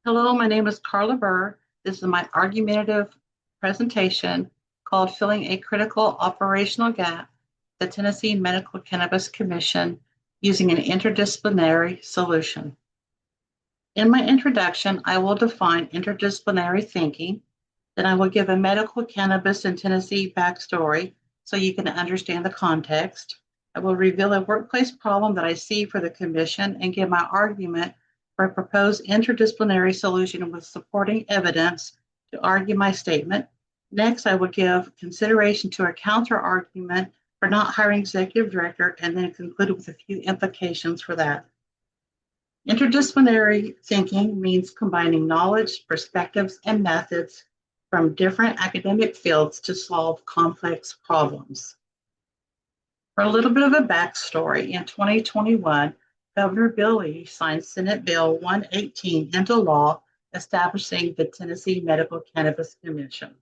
Hello, my name is Carla Burr. This is my argumentative presentation called Filling a Critical Operational Gap, the Tennessee Medical Cannabis Commission using an interdisciplinary solution. In my introduction, I will define interdisciplinary thinking, then I will give a medical cannabis in Tennessee backstory so you can understand the context. I will reveal a workplace problem that I see for the commission and give my argument for a proposed interdisciplinary solution with supporting evidence to argue my statement. Next, I will give consideration to a counter argument for not hiring executive director and then conclude with a few implications for that. Interdisciplinary thinking means combining knowledge, perspectives, and methods from different academic fields to solve complex problems. For a little bit of a backstory, in 2021, Governor Bill Lee signed Senate Bill 118 into law, establishing the Tennessee Medical Cannabis Commission.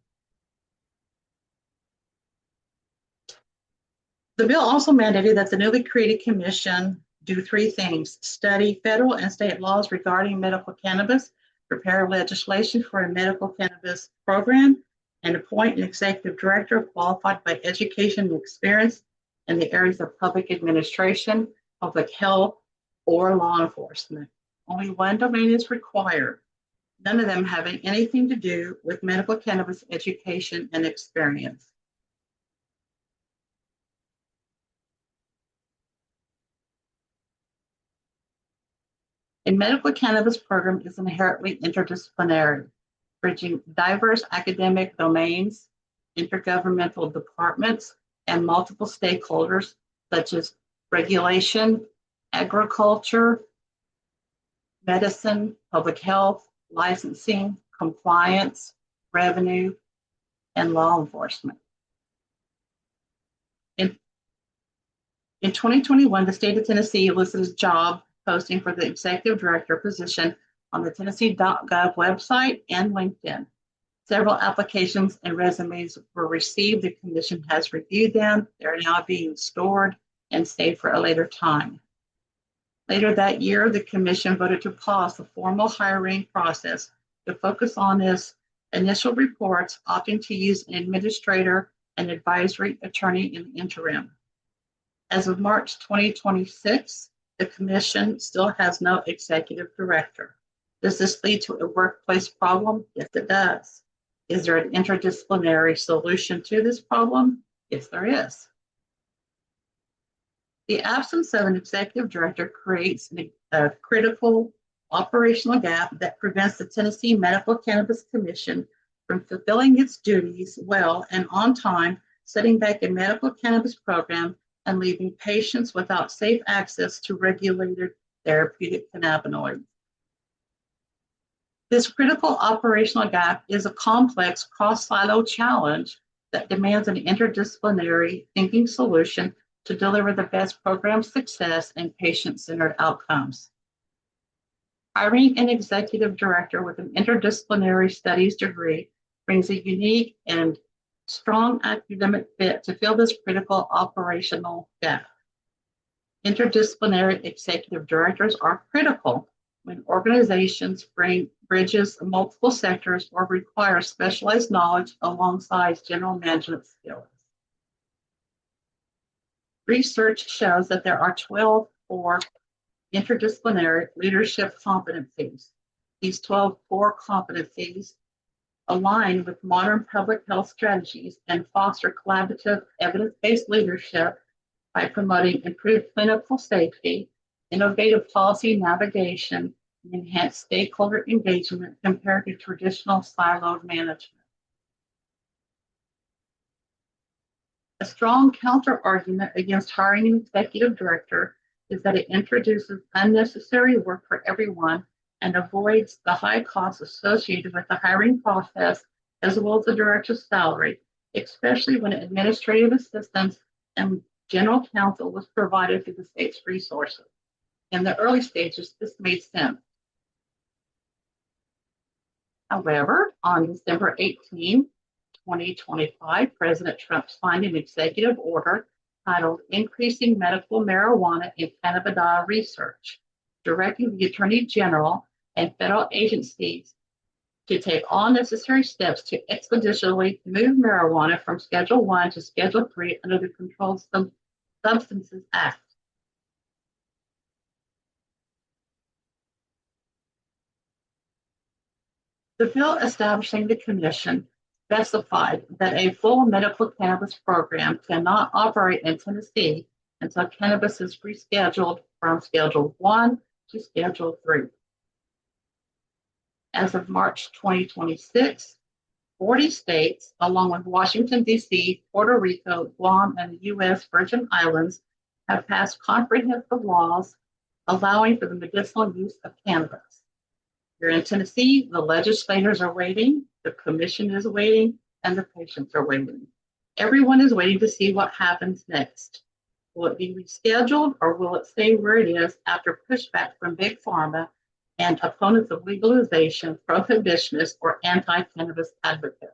The bill also mandated that the newly created commission do three things: study federal and state laws regarding medical cannabis, prepare legislation for a medical cannabis program, and appoint an executive director qualified by education and experience in the areas of public administration, public health, or law enforcement. Only one domain is required, none of them having anything to do with medical cannabis education and experience. A medical cannabis program is inherently interdisciplinary, bridging diverse academic domains, intergovernmental departments, and multiple stakeholders such as regulation, agriculture, medicine, public health, licensing, compliance, revenue, and law enforcement. In 2021, the state of Tennessee listed a job posting for the executive director position on the Tennessee.gov website and LinkedIn. Several applications and resumes were received. The commission has reviewed them. They're now being stored and saved for a later time. Later that year, the commission voted to pause the formal hiring process to focus on its initial reports, opting to use an administrator and advisory attorney in the interim. As of March 2026, the commission still has no executive director. Does this lead to a workplace problem? Yes, it does. Is there an interdisciplinary solution to this problem? Yes, there is. The absence of an executive director creates a critical operational gap that prevents the Tennessee Medical Cannabis Commission from fulfilling its duties well and on time, setting back a medical cannabis program and leaving patients without safe access to regulated therapeutic cannabinoids. This critical operational gap is a complex cross-silo challenge that demands an interdisciplinary thinking solution to deliver the best program success and patient-centered outcomes. Hiring an executive director with an interdisciplinary studies degree brings a unique and strong academic fit to fill this critical operational gap. Interdisciplinary executive directors are critical when organizations bring bridges multiple sectors or require specialized knowledge alongside general management skills. Research shows that there are 12 core interdisciplinary leadership competencies. These 12 core competencies align with modern public health strategies and foster collaborative, evidence-based leadership by promoting improved clinical safety, innovative policy navigation, and enhanced stakeholder engagement compared to traditional siloed management. A strong counter-argument against hiring an executive director is that it introduces unnecessary work for everyone and avoids the high costs associated with the hiring process as well as the director's salary, especially when administrative assistance and general counsel was provided through the state's resources. In the early stages, this made sense. However, on December 18, 2025, President Trump signed an executive order titled Increasing Medical Marijuana and Cannabidiol Research, directing the Attorney General and federal agencies to take all necessary steps to expeditiously move marijuana from Schedule 1 to Schedule 3 under the Controlled Substances Act. The bill establishing the commission specified that a full medical cannabis program cannot operate in Tennessee until cannabis is rescheduled from Schedule 1 to Schedule 3. As of March 2026, 40 states, along with Washington, D.C., Puerto Rico, Guam, and the U.S. Virgin Islands, have passed comprehensive laws allowing for the medicinal use of cannabis. Here in Tennessee, the legislators are waiting, the commission is waiting, and the patients are waiting. Everyone is waiting to see what happens next. Will it be rescheduled, or will it stay where it is after pushback from Big Pharma and opponents of legalization, prohibitionists, or anti-cannabis advocates?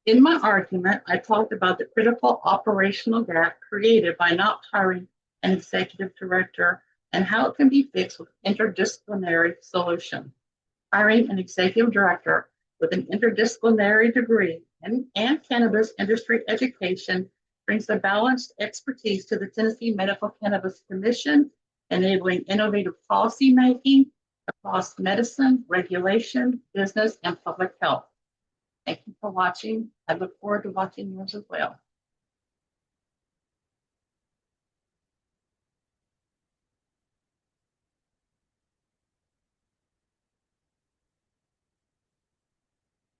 In my argument, I talked about the critical operational gap created by not hiring an executive director and how it can be fixed with interdisciplinary solution. Hiring an executive director with an interdisciplinary degree and cannabis industry education brings a balanced expertise to the Tennessee Medical Cannabis Commission, enabling innovative policy making across medicine, regulation, business, and public health. Thank you for watching. I look forward to watching yours as well.